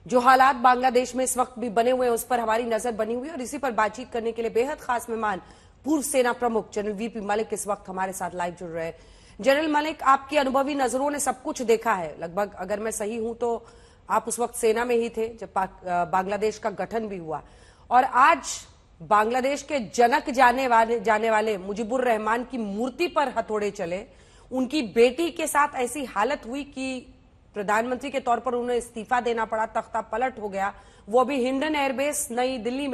जो हालात बांग्लादेश में इस वक्त भी बने हुए हैं उस पर हमारी नजर बनी हुई है और इसी पर बातचीत करने के लिए बेहद खास मेहमान पूर्व सेना प्रमुख जनरल वीपी मलिक इस वक्त हमारे साथ लाइव जुड़ रहे हैं। जनरल मलिक, आपकी अनुभवी नजरों ने सब कुछ देखा है लगभग, अगर मैं सही हूं तो आप उस वक्त सेना में ही थे जब बांग्लादेश का गठन भी हुआ और आज बांग्लादेश के जनक जाने वाले मुजीबुर रहमान की मूर्ति पर हथौड़े चले, उनकी बेटी के साथ ऐसी हालत हुई कि प्रधानमंत्री के तौर पर उन्हें इस्तीफा देना पड़ा, तख्ता पलट हो गया। वो अभी हिंडन एयरबेस नई दिल्ली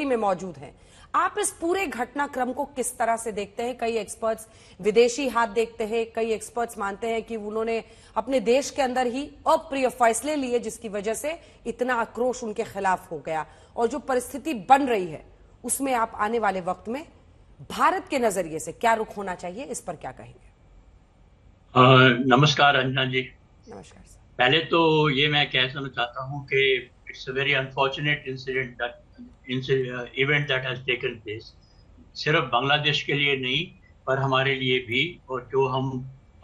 में मौजूद हैं। आप इस पूरे घटनाक्रम को किस तरह से देखते हैं? कई एक्सपर्ट्स विदेशी हाथ देखते हैं, कई एक्सपर्ट्स मानते हैं कि उन्होंने अपने देश के अंदर ही अप्रिय फैसले लिए जिसकी वजह से इतना आक्रोश उनके खिलाफ हो गया और जो परिस्थिति बन रही है उसमें आप आने वाले वक्त में भारत के नजरिए से क्या रुख होना चाहिए, इस पर क्या कहेंगे? नमस्कार अंजना जी। नमस्कार सर। पहले तो ये मैं कहना चाहता हूँ कि it's a very unfortunate event that has taken place, सिर्फ बांग्लादेश के लिए नहीं पर हमारे लिए भी। और जो हम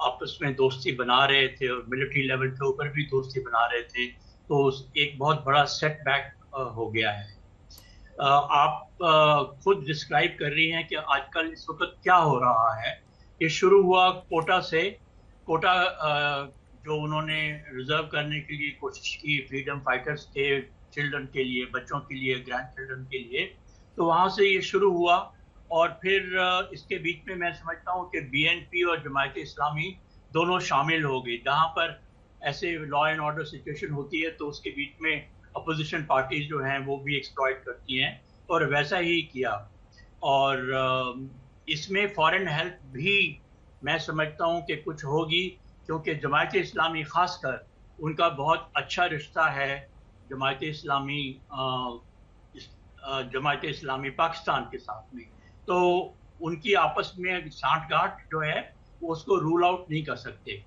आपस में दोस्ती बना रहे थे और मिलिट्री लेवल के ऊपर भी दोस्ती बना रहे थे, तो एक बहुत बड़ा सेटबैक हो गया है। आप खुद डिस्क्राइब कर रही हैं कि आजकल इस वक्त क्या हो रहा है। ये शुरू हुआ कोटा से। कोटा जो उन्होंने रिजर्व करने के लिए कोशिश की फ्रीडम फाइटर्स के चिल्ड्रन के लिए, बच्चों के लिए, ग्रैंड चिल्ड्रन के लिए, तो वहां से ये शुरू हुआ। और फिर इसके बीच में मैं समझता हूँ कि बीएनपी और जमायत इस्लामी दोनों शामिल हो गई। जहां पर ऐसे लॉ एंड ऑर्डर सिचुएशन होती है तो उसके बीच में अपोजिशन पार्टीज जो हैं वो भी एक्सप्लॉइट करती हैं, और वैसा ही किया। और इसमें फॉरेन हेल्प भी मैं समझता हूँ कि कुछ होगी, क्योंकि जमायत इस्लामी खासकर उनका बहुत अच्छा रिश्ता है जमायत इस्लामी जमायत इस्लामी पाकिस्तान के साथ में। तो उनकी आपस में सांठगांठ जो है वो उसको रूल आउट नहीं कर सकते।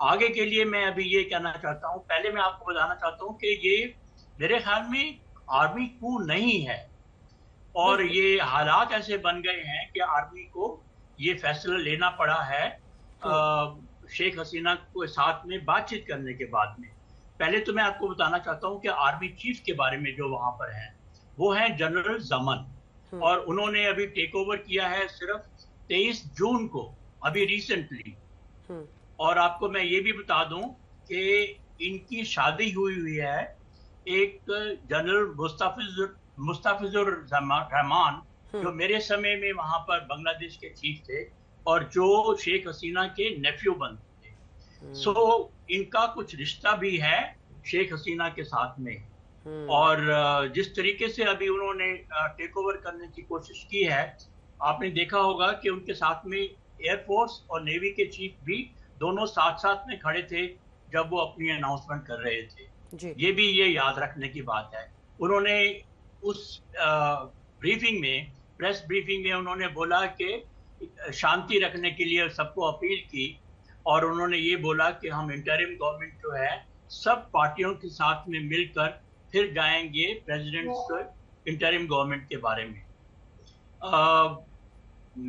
आगे के लिए मैं अभी ये कहना चाहता हूँ, पहले मैं आपको बताना चाहता हूँ कि ये मेरे ख्याल में आर्मी कू नहीं है, और बिल्कुल। ये हालात ऐसे बन गए हैं कि आर्मी को ये फैसला लेना पड़ा है हम्म। शेख हसीना के साथ में बातचीत करने के बाद में। पहले तो मैं आपको बताना चाहता हूं कि आर्मी चीफ के बारे में जो वहां पर हैं वो हैं जनरल जमन, हम्म। और उन्होंने अभी टेक ओवर किया है सिर्फ 23 जून को, अभी रिसेंटली। हम्म। और आपको मैं ये भी बता दूं कि इनकी शादी हुई हुई है एक जनरल मुस्ताफिजुर रहमान, हम्म। जो मेरे समय में वहां पर बांग्लादेश के चीफ थे और जो शेख हसीना के नेफ्यू बनते थे। सो इनका कुछ रिश्ता भी है शेख हसीना के साथ में। हम्म। और जिस तरीके से अभी उन्होंने टेक ओवर करने की कोशिश की है, आपने देखा होगा कि उनके साथ में एयरफोर्स और नेवी के चीफ भी दोनों साथ साथ में खड़े थे जब वो अपनी अनाउंसमेंट कर रहे थे। जी। ये भी ये याद रखने की बात है। उन्होंने उस ब्रीफिंग में, प्रेस ब्रीफिंग में उन्होंने बोला कि शांति रखने के लिए सबको अपील की, और उन्होंने ये बोला कि हम इंटरिम गवर्नमेंट जो है सब पार्टियों के साथ में मिलकर फिर जाएंगे प्रेसिडेंट्स इंटरिम गवर्नमेंट के बारे में।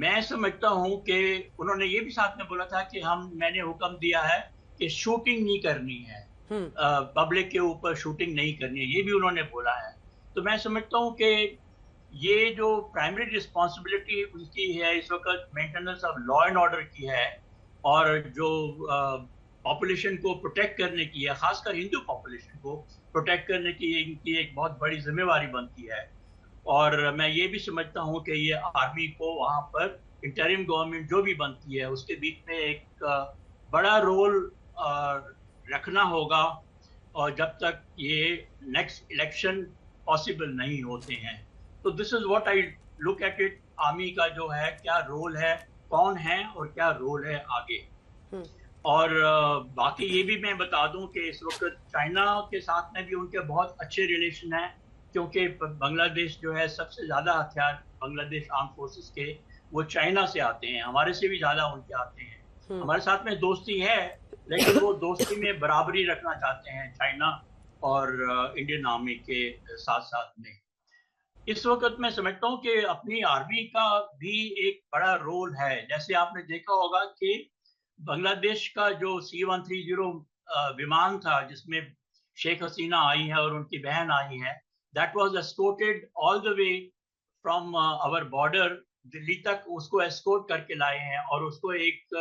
मैं समझता हूं कि उन्होंने ये भी साथ में बोला था कि मैंने हुक्म दिया है कि शूटिंग नहीं करनी है, हम्म। पब्लिक के ऊपर शूटिंग नहीं करनी है, ये भी उन्होंने बोला है। तो मैं समझता हूं कि ये जो प्राइमरी रिस्पॉन्सिबिलिटी उनकी है इस वक्त maintenance of law and order की है, और जो पॉपुलेशन को प्रोटेक्ट करने की है, खासकर हिंदू पॉपुलेशन को प्रोटेक्ट करने की इनकी एक बहुत बड़ी जिम्मेवारी बनती है। और मैं ये भी समझता हूँ कि ये आर्मी को वहां पर इंटरिम गवर्नमेंट जो भी बनती है उसके बीच में एक बड़ा रोल रखना होगा, और जब तक ये नेक्स्ट इलेक्शन पॉसिबल नहीं होते हैं। तो this is what I look at it. Army का जो है क्या रोल है, कौन है और क्या रोल है आगे। हम्म। और बाकी ये भी मैं बता दूं कि इस वक्त चाइना के साथ में भी उनके बहुत अच्छे रिलेशन हैं, क्योंकि बांग्लादेश जो है सबसे ज्यादा हथियार बांग्लादेश आर्म फोर्सेस के वो चाइना से आते हैं, हमारे से भी ज्यादा उनके आते हैं। हम्म। हमारे साथ में दोस्ती है, लेकिन वो दोस्ती में बराबरी रखना चाहते हैं चाइना और इंडियन आर्मी के साथ साथ में। इस वक्त मैं समझता हूँ कि अपनी आर्मी का भी एक बड़ा रोल है। जैसे आपने देखा होगा कि बांग्लादेश का जो C-130 विमान था जिसमें शेख हसीना आई है और उनकी बहन आई है, that was escorted all the way from our border Delhi तक, उसको एस्कॉर्ट करके लाए हैं और उसको एक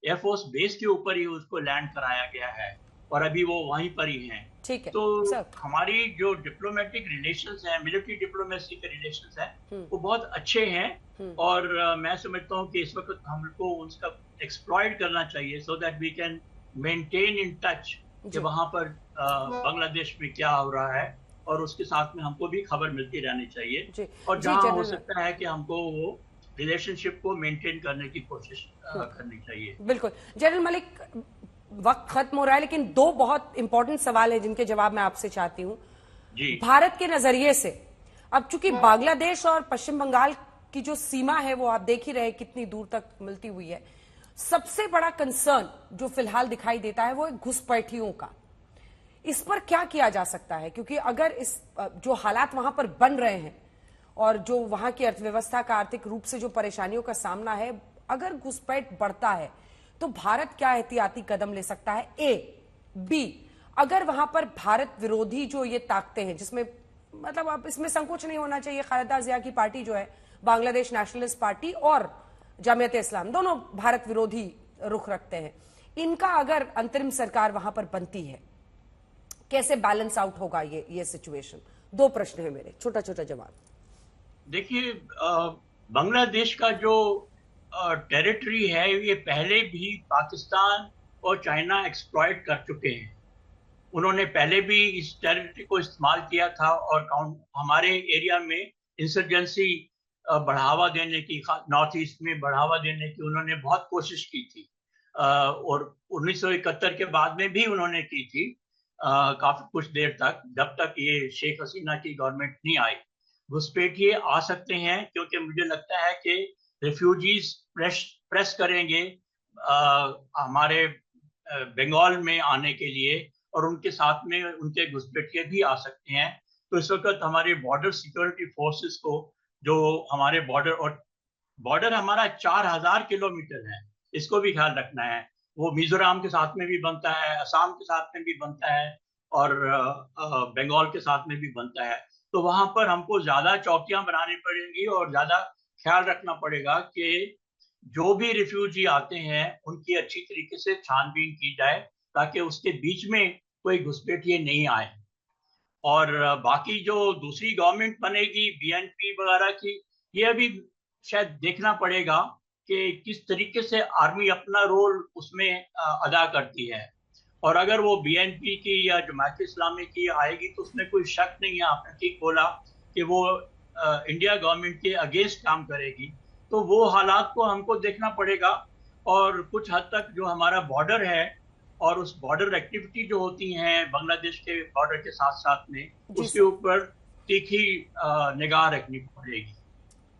एयरफोर्स बेस के ऊपर ही उसको लैंड कराया गया है और अभी वो वहीं पर ही हैं। ठीक है तो सर। हमारी जो डिप्लोमेटिक रिलेशंस हैं, मिलिट्री डिप्लोमेसी के रिलेशंस हैं, वो बहुत अच्छे हैं और मैं समझता हूँ कि इस वक्त हमको उसका एक्सप्लॉइट करना चाहिए so that we can maintain in touch कि वहां पर बांग्लादेश में क्या हो रहा है और उसके साथ में हमको भी खबर मिलती रहनी चाहिए और जहां हो सकता है कि हमको वो रिलेशनशिप को मेंटेन करने की कोशिश करनी चाहिए। बिल्कुल जनरल मलिक, वक्त खत्म हो रहा है लेकिन दो बहुत इंपॉर्टेंट सवाल है जिनके जवाब मैं आपसे चाहती हूँ। जी। भारत के नजरिए से अब चूंकि बांग्लादेश और पश्चिम बंगाल की जो सीमा है वो आप देख ही रहे कितनी दूर तक मिलती हुई है, सबसे बड़ा कंसर्न जो फिलहाल दिखाई देता है वो है घुसपैठियों का। इस पर क्या किया जा सकता है, क्योंकि अगर इस जो हालात वहां पर बन रहे हैं और जो वहां की अर्थव्यवस्था का आर्थिक रूप से जो परेशानियों का सामना है, अगर घुसपैठ बढ़ता है तो भारत क्या एहतियाती कदम ले सकता है? ए बी, अगर वहां पर भारत विरोधी जो ये ताकतें हैं, जिसमें मतलब अब इसमें संकोच नहीं होना चाहिए, खालिदा जिया की पार्टी जो है बांग्लादेश नेशनलिस्ट पार्टी और जमीयत इस्लाम दोनों भारत विरोधी रुख रखते हैं, इनका अगर अंतरिम सरकार वहां पर बनती है, कैसे बैलेंस आउट होगा ये सिचुएशन? दो प्रश्न है मेरे, छोटा छोटा जवाब। देखिए, बांग्लादेश का जो टेरिटरी है ये पहले भी पाकिस्तान और चाइना एक्सप्लॉइट कर चुके हैं। उन्होंने पहले भी इस टेरिटरी को इस्तेमाल किया था और हमारे एरिया में इंसर्जेंसी बढ़ावा देने की, नॉर्थ ईस्ट में बढ़ावा देने की उन्होंने बहुत कोशिश की थी और 1971 के बाद में भी उन्होंने की थी काफी कुछ देर तक, जब तक ये शेख हसीना की गवर्नमेंट नहीं आई। घुसपैठिए आ सकते हैं क्योंकि मुझे लगता है कि रिफ्यूजीज प्रेस करेंगे हमारे बंगाल में आने के लिए और उनके साथ में उनके घुसपैठिए भी आ सकते हैं। तो इस वक्त हमारे बॉर्डर सिक्योरिटी फोर्सेस को, जो हमारे बॉर्डर हमारा 4000 किलोमीटर है, इसको भी ख्याल रखना है। वो मिजोरम के साथ में भी बनता है, असम के साथ में भी बनता है और बंगाल के साथ में भी बनता है। तो वहां पर हमको ज्यादा चौकियां बनानी पड़ेंगी और ज्यादा ख्याल रखना पड़ेगा कि जो भी रिफ्यूजी आते हैं उनकी अच्छी तरीके से छानबीन की जाए ताकि उसके बीच में कोई घुसपैठिए नहीं आए। और बाकी जो दूसरी गवर्नमेंट बनेगी बीएनपी वगैरह की, ये अभी शायद देखना पड़ेगा कि किस तरीके से आर्मी अपना रोल उसमें अदा करती है। और अगर वो बीएनपी की या जमात इस्लामी की आएगी तो उसमें कोई शक नहीं है, आपने ठीक बोला कि वो इंडिया गवर्नमेंट के अगेंस्ट काम करेगी। तो वो हालात को हमको देखना पड़ेगा और कुछ हद तक जो हमारा बॉर्डर है और उस बॉर्डर एक्टिविटी जो होती हैं बांग्लादेश के बॉर्डर के साथ साथ में, उसके ऊपर तीखी निगाह रखनी पड़ेगी।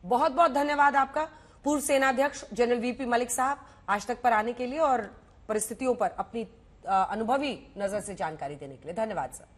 बहुत बहुत धन्यवाद आपका, पूर्व सेनाध्यक्ष जनरल वीपी मलिक साहब, आज तक पर आने के लिए और परिस्थितियों पर अपनी अनुभवी नजर से जानकारी देने के लिए। धन्यवाद सर।